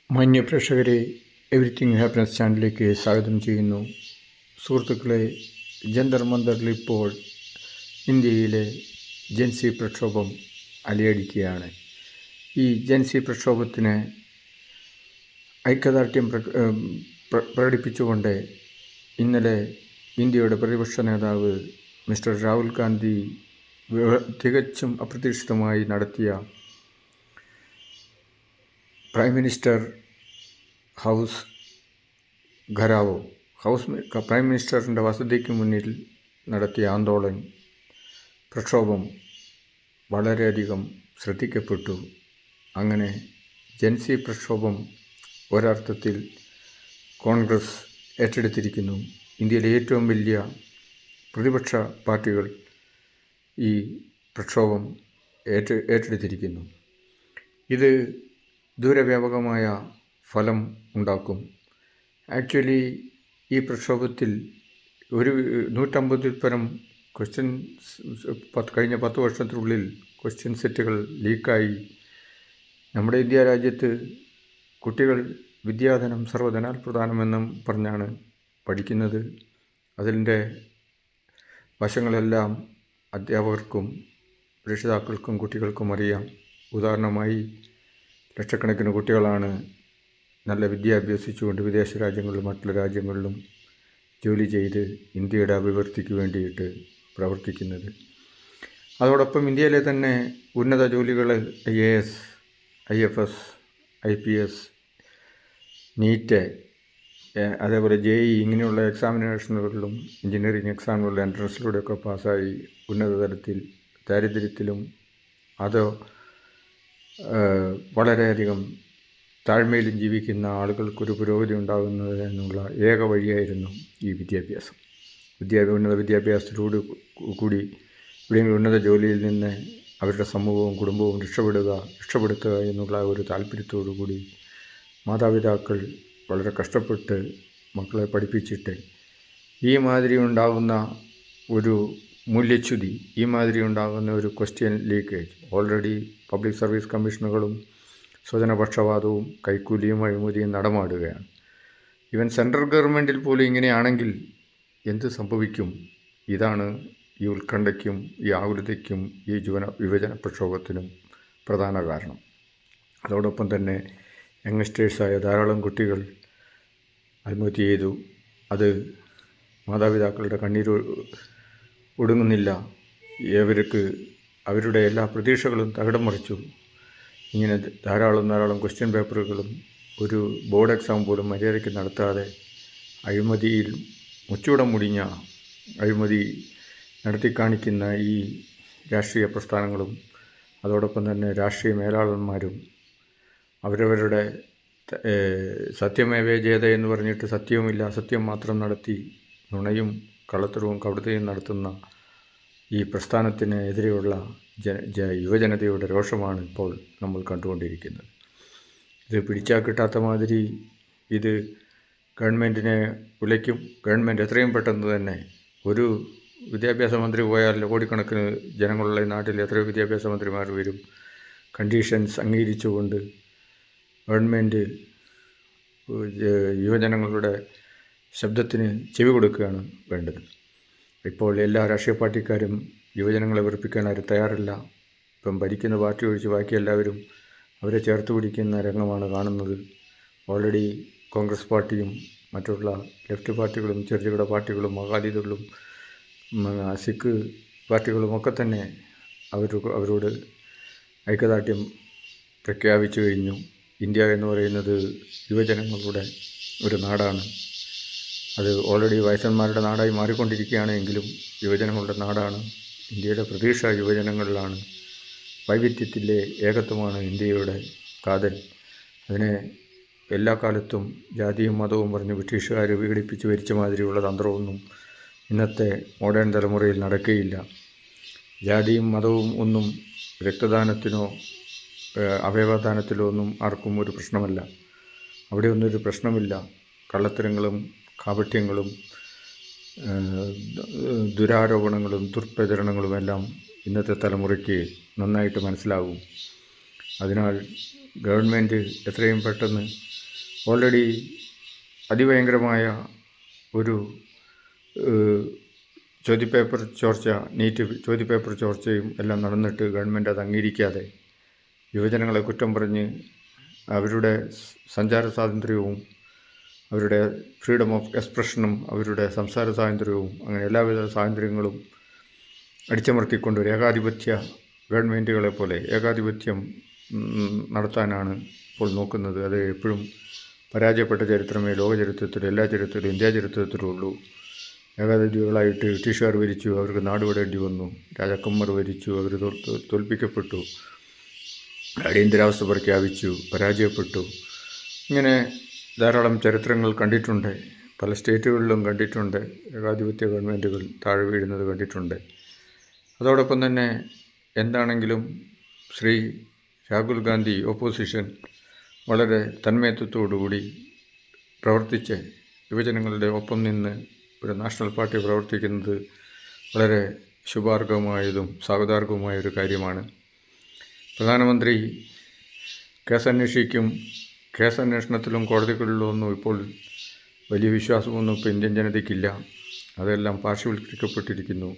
മാന്യ പ്രേക്ഷകരെ, everything happiness ചാനലിലേക്ക് സ്വാഗതം ചെയ്യുന്നു. സുഹൃത്തുക്കളെ, ജന്തർ മന്ദറിൽ ഇപ്പോൾ ഇന്ത്യയിലെ ജൻസി പ്രക്ഷോഭം അലയടിക്കുകയാണ്. ഈ ജൻസി പ്രക്ഷോഭത്തിന് ഐക്യദാർഢ്യം പ്രകടിപ്പിച്ചുകൊണ്ട് ഇന്നലെ ഇന്ത്യയുടെ പ്രതിപക്ഷ നേതാവ് മിസ്റ്റർ രാഹുൽ ഗാന്ധി തികച്ചും അപ്രതീക്ഷിതമായി നടത്തിയ പ്രൈം മിനിസ്റ്റർ പ്രൈം മിനിസ്റ്ററിൻ്റെ വസതിക്ക് മുന്നിൽ നടത്തിയ പ്രക്ഷോഭം വളരെയധികം ശ്രദ്ധിക്കപ്പെട്ടു. അങ്ങനെ ജൻസി പ്രക്ഷോഭം ഒരർത്ഥത്തിൽ കോൺഗ്രസ് ഏറ്റെടുത്തിരിക്കുന്നു. ഇന്ത്യയിലെ ഏറ്റവും വലിയ പ്രതിപക്ഷ പാർട്ടികൾ ഈ പ്രക്ഷോഭം ഏറ്റെടുത്തിരിക്കുന്നു. ഇത് ദൂരവ്യാപകമായ ഫലം ഉണ്ടാക്കും. ആക്ച്വലി ഈ പ്രക്ഷോഭത്തിൽ 150 പരം കഴിഞ്ഞ 10 വർഷത്തിനുള്ളിൽ ക്വസ്റ്റ്യൻ സെറ്റുകൾ ലീക്കായി. നമ്മുടെ ഇന്ത്യ രാജ്യത്ത് കുട്ടികൾ വിദ്യാധനം സർവ്വധനാൽ പ്രധാനമെന്നും പറഞ്ഞാണ് പഠിക്കുന്നത്. അതിൻ്റെ വശങ്ങളെല്ലാം അധ്യാപകർക്കും രക്ഷിതാക്കൾക്കും കുട്ടികൾക്കും അറിയാം. ഉദാഹരണമായി, ലക്ഷക്കണക്കിന് കുട്ടികളാണ് നല്ല വിദ്യ അഭ്യസിച്ചുകൊണ്ട് വിദേശ രാജ്യങ്ങളിലും മറ്റുള്ള രാജ്യങ്ങളിലും ജോലി ചെയ്ത് ഇന്ത്യയുടെ അഭിവൃദ്ധിക്ക് വേണ്ടിയിട്ട് പ്രവർത്തിക്കുന്നത്. അതോടൊപ്പം ഇന്ത്യയിലെ തന്നെ ഉന്നത ജോലികൾ IAS, IFS, IPS, നീറ്റ്, അതേപോലെ JEE ഇങ്ങനെയുള്ള എക്സാമിനേഷനുകളിലും എഞ്ചിനീയറിംഗ് എക്സാമിനുള്ള എൻട്രൻസിലൂടെയൊക്കെ പാസ്സായി ഉന്നത തലത്തിൽ ദാരിദ്ര്യത്തിലും വളരെയധികം താഴ്മയിലും ജീവിക്കുന്ന ആളുകൾക്കൊരു പുരോഗതി ഉണ്ടാകുന്നതിനുള്ള ഏക വഴിയായിരുന്നു ഈ വിദ്യാഭ്യാസം. ഉന്നത വിദ്യാഭ്യാസത്തിലൂടെ കൂടി എവിടെയെങ്കിലും ഉന്നത ജോലിയിൽ നിന്ന് അവരുടെ സമൂഹവും കുടുംബവും രക്ഷപ്പെടുത്തുക എന്നുള്ള ഒരു താല്പര്യത്തോടു കൂടി മാതാപിതാക്കൾ വളരെ കഷ്ടപ്പെട്ട് മക്കളെ പഠിപ്പിച്ചിട്ട് ഈ മാതിരി ഉണ്ടാകുന്ന ഒരു മൂല്യച്യുതി, ഈ മാതിരി ഉണ്ടാകുന്ന ഒരു question leakage, already public service കമ്മീഷനുകളും സ്വജനപക്ഷപാതവും കൈക്കൂലിയും അഴിമതിയും നടമാടുകയാണ്. ഈവൻ സെൻട്രൽ ഗവൺമെൻറ്റിൽ പോലും ഇങ്ങനെയാണെങ്കിൽ എന്ത് സംഭവിക്കും? ഇതാണ് ഈ ഉത്കണ്ഠയ്ക്കും ഈ ആകുലതയ്ക്കും ഈ വിഭജന പ്രക്ഷോഭത്തിനും പ്രധാന കാരണം. അതോടൊപ്പം തന്നെ യങ്സ്റ്റേഴ്സായ ധാരാളം കുട്ടികൾ ആത്മഹത്യ ചെയ്തു. അത് മാതാപിതാക്കളുടെ കണ്ണീർ ഒടുങ്ങുന്നില്ല. അവരുടെ എല്ലാ പ്രതീക്ഷകളും തകിടം മറിച്ചു. ഇങ്ങനെ ധാരാളം ക്വസ്റ്റ്യൻ പേപ്പറുകളും ഒരു ബോർഡ് എക്സാം പോലും മര്യാദയ്ക്ക് നടത്താതെ അഴിമതിയിൽ മുച്ചൂടം മുടിഞ്ഞ അഴിമതി നടത്തി കാണിക്കുന്ന ഈ രാഷ്ട്രീയ പ്രസ്ഥാനങ്ങളും അതോടൊപ്പം തന്നെ രാഷ്ട്രീയ മേലാളന്മാരും അവരവരുടെ സത്യമേവേ ജയത എന്ന് പറഞ്ഞിട്ട് സത്യവുമില്ല അസത്യം മാത്രം നടത്തി നുണയും കള്ളത്തരവും കപടതയും നടത്തുന്ന ഈ പ്രസ്ഥാനത്തിന് എതിരെയുള്ള യുവജനതയുടെ രോഷമാണ് ഇപ്പോൾ നമ്മൾ കണ്ടുകൊണ്ടിരിക്കുന്നത്. ഇത് പിടിച്ചാൽ കിട്ടാത്ത മാതിരി ഇത് ഗവൺമെൻറ്റിനെ ഉലയ്ക്കും. ഗവൺമെൻറ് എത്രയും പെട്ടെന്ന് തന്നെ, ഒരു വിദ്യാഭ്യാസ മന്ത്രി പോയാൽ കോടിക്കണക്കിന് ജനങ്ങളുള്ള ഈ നാട്ടിൽ എത്രയോ വിദ്യാഭ്യാസ മന്ത്രിമാർ വരും. കണ്ടീഷൻസ് അംഗീകരിച്ചുകൊണ്ട് ഗവൺമെൻറ് യുവജനങ്ങളുടെ ശബ്ദത്തിന് ചെവി കൊടുക്കുകയാണ് വേണ്ടത്. ഇപ്പോൾ എല്ലാ രാഷ്ട്രീയ പാർട്ടിക്കാരും യുവജനങ്ങളെ വെറുപ്പിക്കാൻ ആരും തയ്യാറില്ല. ഇപ്പം ഭരിക്കുന്ന പാർട്ടി ഒഴിച്ച് ബാക്കി എല്ലാവരും അവരെ ചേർത്ത് പിടിക്കുന്ന രംഗമാണ് കാണുന്നത്. ഓൾറെഡി കോൺഗ്രസ് പാർട്ടിയും മറ്റുള്ള ലെഫ്റ്റ് പാർട്ടികളും ചെറുകിട പാർട്ടികളും അകാലിദളും സിഖ് പാർട്ടികളുമൊക്കെ തന്നെ അവരോട് ഐക്യദാർഢ്യം പ്രഖ്യാപിച്ചു കഴിഞ്ഞു. ഇന്ത്യ എന്ന് പറയുന്നത് യുവജനങ്ങളുടെ ഒരു നാടാണ്. അത് ഓൾറെഡി വയസ്സന്മാരുടെ നാടായി മാറിക്കൊണ്ടിരിക്കുകയാണ്. എങ്കിലും യുവജനങ്ങളുടെ നാടാണ്. ഇന്ത്യയുടെ പ്രതീക്ഷ യുവജനങ്ങളിലാണ്. വൈവിധ്യത്തിലെ ഏകത്വമാണ് ഇന്ത്യയുടെ കാതൽ. അതിനെ എല്ലാ കാലത്തും ജാതിയും മതവും പറഞ്ഞ് ബ്രിട്ടീഷുകാർ വിഘടിപ്പിച്ച് ഭരിച്ച മാതിരിയുള്ള തന്ത്രമൊന്നും ഇന്നത്തെ മോഡേൺ തലമുറയിൽ നടക്കുകയില്ല. ജാതിയും മതവും ഒന്നും രക്തദാനത്തിനോ അവയവദാനത്തിലോ ഒന്നും ആർക്കും ഒരു പ്രശ്നമല്ല. അവിടെ ഒന്നൊരു പ്രശ്നമില്ല. കള്ളത്തരങ്ങളും കാപട്യങ്ങളും ദുരാരോപണങ്ങളും ദുർപ്രചരണങ്ങളുമെല്ലാം ഇന്നത്തെ തലമുറയ്ക്ക് നന്നായിട്ട് മനസ്സിലാകും. അതിനാൽ ഗവൺമെൻറ് എത്രയും പെട്ടെന്ന് ഓൾറെഡി അതിഭയങ്കരമായ ഒരു ചോദ്യപേപ്പർ ചോർച്ച, നീറ്റ് ചോദ്യപേപ്പർ ചോർച്ചയും എല്ലാം നടന്നിട്ട് ഗവൺമെൻറ് അത് അംഗീകരിക്കാതെ യുവജനങ്ങളെ കുറ്റം പറഞ്ഞ് അവരുടെ സഞ്ചാര സ്വാതന്ത്ര്യവും അവരുടെ ഫ്രീഡം ഓഫ് എക്സ്പ്രഷനും അവരുടെ സംസാര സ്വാതന്ത്ര്യവും അങ്ങനെ എല്ലാവിധ സ്വാതന്ത്ര്യങ്ങളും അടിച്ചമർത്തിക്കൊണ്ട് ഒരു ഏകാധിപത്യ ഗവൺമെൻറ്റുകളെ പോലെ ഏകാധിപത്യം നടത്താനാണ് ഇപ്പോൾ നോക്കുന്നത്. അത് എപ്പോഴും പരാജയപ്പെട്ട ചരിത്രമേ ലോക ചരിത്രത്തിലും എല്ലാ ചരിത്രത്തിലും ഇന്ത്യ ചരിത്രത്തിലും ഉള്ളൂ. ഏകാധിപതികളായിട്ട് ബ്രിട്ടീഷുകാർ ഭരിച്ചു, അവർക്ക് നാടുവിടേണ്ടി വന്നു. രാജാക്കന്മാർ ഭരിച്ചു, അവർ തോൽപ്പിക്കപ്പെട്ടു. അടിയന്തരാവസ്ഥ പ്രഖ്യാപിച്ചു, പരാജയപ്പെട്ടു. ഇങ്ങനെ ധാരാളം ചരിത്രങ്ങൾ കണ്ടിട്ടുണ്ട്. പല സ്റ്റേറ്റുകളിലും കണ്ടിട്ടുണ്ട്. ഏകാധിപത്യ ഗവൺമെൻറ്റുകൾ താഴെ വീഴുന്നത് കണ്ടിട്ടുണ്ട്. അതോടൊപ്പം തന്നെ എന്താണെങ്കിലും ശ്രീ രാഹുൽ ഗാന്ധി ഓപ്പോസിഷൻ വളരെ തന്മയത്വത്തോടുകൂടി പ്രവർത്തിച്ച് യുവജനങ്ങളുടെ ഒപ്പം നിന്ന് ഒരു നാഷണൽ പാർട്ടി പ്രവർത്തിക്കുന്നത് വളരെ ശുഭാർഹമായതും സ്വാഗതാർഹവുമായൊരു കാര്യമാണ്. പ്രധാനമന്ത്രി കേസന്വേഷണത്തിലും കോടതികളിലും ഒന്നും ഇപ്പോൾ വലിയ വിശ്വാസമൊന്നും ഇപ്പോൾ ഇന്ത്യൻ ജനതയ്ക്കില്ല. അതെല്ലാം പാർശ്വവൽക്കരിക്കപ്പെട്ടിരിക്കുന്നു,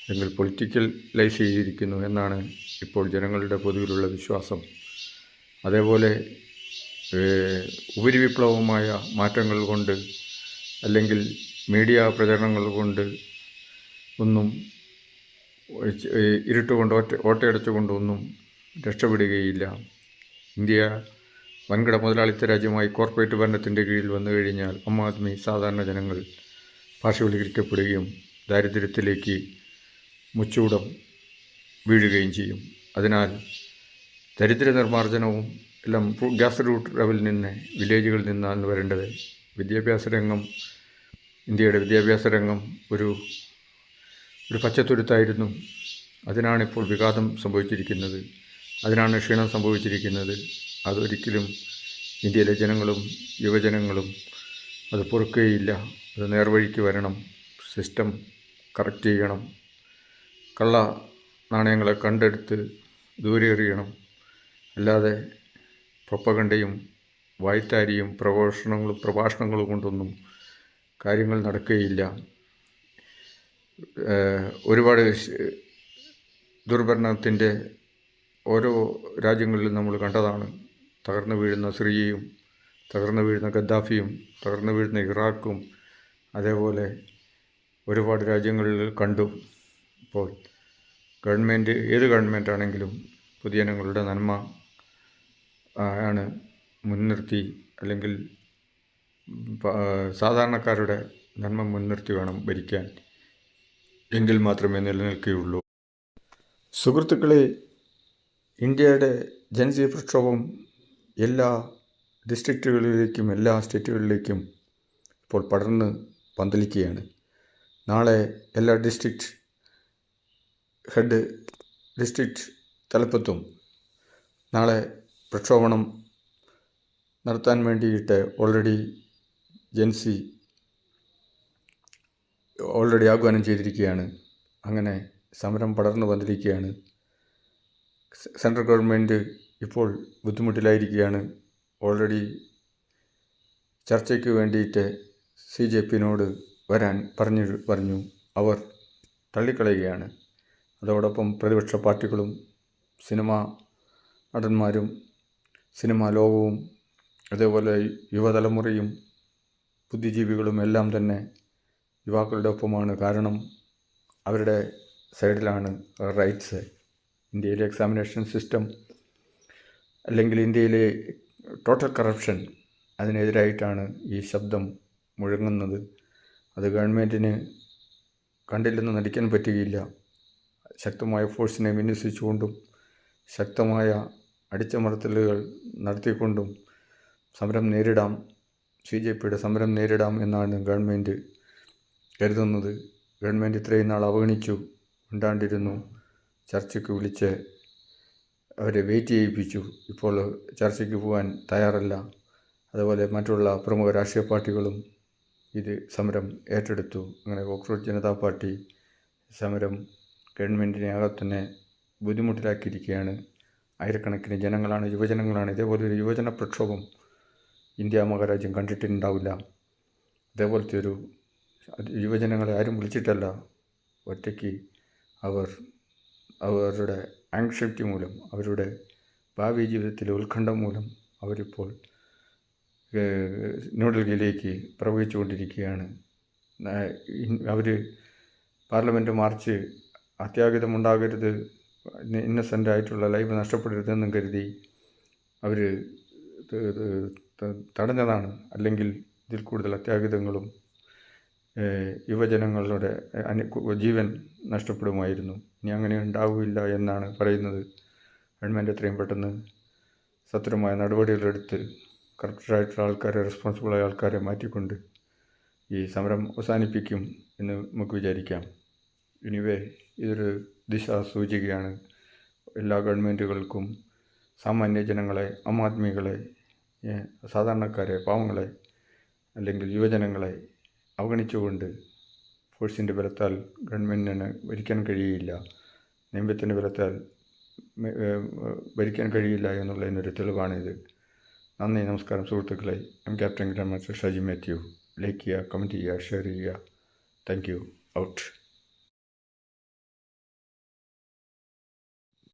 അല്ലെങ്കിൽ പൊളിറ്റിക്കലൈസ് ചെയ്തിരിക്കുന്നു എന്നാണ് ഇപ്പോൾ ജനങ്ങളുടെ പൊതുവിലുള്ള വിശ്വാസം. അതേപോലെ ഉപരിവിപ്ലവമായ മാറ്റങ്ങൾ കൊണ്ട് അല്ലെങ്കിൽ മീഡിയ പ്രചരണങ്ങൾ കൊണ്ട് ഒന്നും ഇരുട്ടുകൊണ്ട് ഓട്ടയടച്ചുകൊണ്ടൊന്നും രക്ഷപ്പെടുകയില്ല. ഇന്ത്യ വൻകിട മുതലാളിത്ത രാജ്യമായി കോർപ്പറേറ്റ് ഭരണത്തിൻ്റെ കീഴിൽ വന്നു കഴിഞ്ഞാൽ ആദ്മി സാധാരണ ജനങ്ങൾ പാർശ്വവൽക്കരിക്കപ്പെടുകയും ദാരിദ്ര്യത്തിലേക്ക് മുച്ചൂടം വീഴുകയും ചെയ്യും. അതിനാൽ ദരിദ്ര നിർമ്മാർജ്ജനവും എല്ലാം ഗ്രാസ് റൂട്ട് ലെവലിൽ നിന്ന്, വില്ലേജുകളിൽ നിന്നാണ് വരേണ്ടത്. വിദ്യാഭ്യാസ രംഗം, ഇന്ത്യയുടെ വിദ്യാഭ്യാസ രംഗം ഒരു പച്ചത്തുരുത്തായിരുന്നു. അതിനാണിപ്പോൾ വിഘാതം സംഭവിച്ചിരിക്കുന്നത്, അതിനാണ് ക്ഷീണം സംഭവിച്ചിരിക്കുന്നത്. അതൊരിക്കലും ഇന്ത്യയിലെ ജനങ്ങളും യുവജനങ്ങളും അത് പൊറുക്കുകയില്ല. അത് നേർവഴിക്ക് വരണം. സിസ്റ്റം കറക്റ്റ് ചെയ്യണം. കള്ള നാണയങ്ങളെ കണ്ടെടുത്ത് ദൂരെ എറിയണം. അല്ലാതെ പ്രൊപ്പഗണ്ടയും വായ്ത്താരിയും പ്രഭാഷണങ്ങളും കൊണ്ടൊന്നും കാര്യങ്ങൾ നടക്കുകയില്ല. ഒരുപാട് ദുർഭരണത്തിൻ്റെ ഓരോ രാജ്യങ്ങളിലും നമ്മൾ കണ്ടതാണ്. തകർന്നു വീഴുന്ന സിറിയയും, തകർന്നു വീഴുന്ന ഗദ്ദാഫിയും, തകർന്നു വീഴുന്ന ഇറാഖും അതേപോലെ ഒരുപാട് രാജ്യങ്ങളിൽ കണ്ടു. ഇപ്പോൾ ഏത് ഗവൺമെൻറ്റാണെങ്കിലും പൊതുജനങ്ങളുടെ നന്മ ആണ് മുൻനിർത്തി, അല്ലെങ്കിൽ സാധാരണക്കാരുടെ നന്മ മുൻനിർത്തി വേണം ഭരിക്കാൻ. എങ്കിൽ മാത്രമേ നിലനിൽക്കുകയുള്ളൂ. സുഹൃത്തുക്കളെ, ഇന്ത്യയുടെ ജനകീയ പ്രക്ഷോഭം എല്ലാ ഡിസ്ട്രിക്റ്റുകളിലേക്കും എല്ലാ സ്റ്റേറ്റുകളിലേക്കും ഇപ്പോൾ പടർന്ന് പന്തലിക്കുകയാണ്. നാളെ എല്ലാ ഡിസ്ട്രിക്റ്റ് തലപ്പത്തും നാളെ പ്രക്ഷോഭണം നടത്താൻ വേണ്ടിയിട്ട് ഓൾറെഡി ആഹ്വാനം ചെയ്തിരിക്കുകയാണ്. അങ്ങനെ സമരം പടർന്നു വന്നിരിക്കുകയാണ്. സെൻട്രൽ ഗവൺമെൻറ് ഇപ്പോൾ ബുദ്ധിമുട്ടിലായിരിക്കുകയാണ്. ഓൾറെഡി ചർച്ചയ്ക്ക് വേണ്ടിയിട്ട് CJPയോട് വരാൻ പറഞ്ഞു. അവർ തള്ളിക്കളയുകയാണ്. അതോടൊപ്പം പ്രതിപക്ഷ പാർട്ടികളും സിനിമാ നടന്മാരും സിനിമാ ലോകവും അതേപോലെ യുവതലമുറയും ബുദ്ധിജീവികളും എല്ലാം തന്നെ യുവാക്കളുടെ ഒപ്പമാണ്. കാരണം അവരുടെ സൈഡിലാണ് റൈറ്റ്സ്. ഇന്ത്യയിലെ എക്സാമിനേഷൻ സിസ്റ്റം അല്ലെങ്കിൽ ഇന്ത്യയിലെ ടോട്ടൽ കറപ്ഷൻ, അതിനെതിരായിട്ടാണ് ഈ ശബ്ദം മുഴങ്ങുന്നത്. അത് ഗവൺമെൻറ്റിന് കണ്ടില്ലെന്ന് നടിക്കാൻ പറ്റുകയില്ല. ശക്തമായ ഫോഴ്സിനെ വിന്യസിച്ചുകൊണ്ടും ശക്തമായ അടിച്ചമർത്തലുകൾ നടത്തിക്കൊണ്ടും സമരം നേരിടാം, CJPയുടെ സമരം നേരിടാം എന്നാണ് ഗവൺമെൻറ് കരുതുന്നത്. ഗവൺമെൻറ് ഇത്രയും നാൾ അവഗണിച്ചു, മിണ്ടാണ്ടിരുന്നു, ചർച്ചയ്ക്ക് വിളിച്ച് അവരെ വെയിറ്റ് ചെയ്യിപ്പിച്ചു. ഇപ്പോൾ ചർച്ചയ്ക്ക് പോകാൻ തയ്യാറല്ല. അതുപോലെ മറ്റുള്ള പ്രമുഖ രാഷ്ട്രീയ പാർട്ടികളും ഇത് സമരം ഏറ്റെടുത്തു. അങ്ങനെ കോക്രോച്ച് ജനതാ പാർട്ടി സമരം ഗവൺമെൻറ്റിനെ ആകെ തന്നെ ബുദ്ധിമുട്ടിലാക്കിയിരിക്കുകയാണ്. ആയിരക്കണക്കിന് ജനങ്ങളാണ്, യുവജനങ്ങളാണ്. ഇതേപോലെ ഒരു യുവജന പ്രക്ഷോഭം ഇന്ത്യ മഹാരാജ്യം കണ്ടിട്ടുണ്ടാവില്ല. അതേപോലത്തെ ഒരു യുവജനങ്ങളെ ആരും വിളിച്ചിട്ടല്ല, ഒറ്റയ്ക്ക് അവരുടെ ആങ്ഷൈറ്റി മൂലം, അവരുടെ ഭാവി ജീവിതത്തിലെ ഉത്കണ്ഠ മൂലം അവരിപ്പോൾ ന്യൂഡൽഹിയിലേക്ക് പ്രവഹിച്ചുകൊണ്ടിരിക്കുകയാണ്. അവർ പാർലമെൻറ്റ് മാർച്ച് അത്യാഹിതമുണ്ടാകരുത്, ഇന്നസെൻ്റായിട്ടുള്ള ലൈഫ് നഷ്ടപ്പെടരുതെന്നും കരുതി അവർ തടഞ്ഞതാണ്. അല്ലെങ്കിൽ ഇതിൽ കൂടുതൽ അത്യാഹിതങ്ങളും യുവജനങ്ങളുടെ ജീവൻ നഷ്ടപ്പെടുമായിരുന്നു. ഇനി അങ്ങനെ ഉണ്ടാവില്ല എന്നാണ് പറയുന്നത്. ഗവൺമെൻറ് എത്രയും പെട്ടെന്ന് സത്വരമായ നടപടികളെടുത്ത് കറക്റ്റായിട്ടുള്ള ആൾക്കാരെ, റെസ്പോൺസിബിളായ ആൾക്കാരെ മാറ്റിക്കൊണ്ട് ഈ സമരം അവസാനിപ്പിക്കും എന്ന് നമുക്ക് വിചാരിക്കാം. എനിവേ, ഇതൊരു ദിശാസൂചികയാണ് എല്ലാ ഗവൺമെൻറ്റുകൾക്കും സാമാന്യ ജനങ്ങളെ, ആദ്മികളെ, സാധാരണക്കാരെ, പാവങ്ങളെ അല്ലെങ്കിൽ യുവജനങ്ങളെ അവഗണിച്ചുകൊണ്ട് ഫോഴ്സിൻ്റെ ബലത്താൽ ഗവൺമെൻറ്റിന് ഭരിക്കാൻ കഴിയില്ല, നിയമത്തിൻ്റെ ബലത്താൽ ഭരിക്കാൻ കഴിയില്ല എന്നുള്ളതിനൊരു തെളിവാണിത്. നന്ദി, നമസ്കാരം സുഹൃത്തുക്കളെ. Captain grand master Shaji Mathew. Like ചെയ്യുക, കമൻറ്റ് ചെയ്യുക, ഷെയർ ചെയ്യുക. Thank you. ഔട്ട്.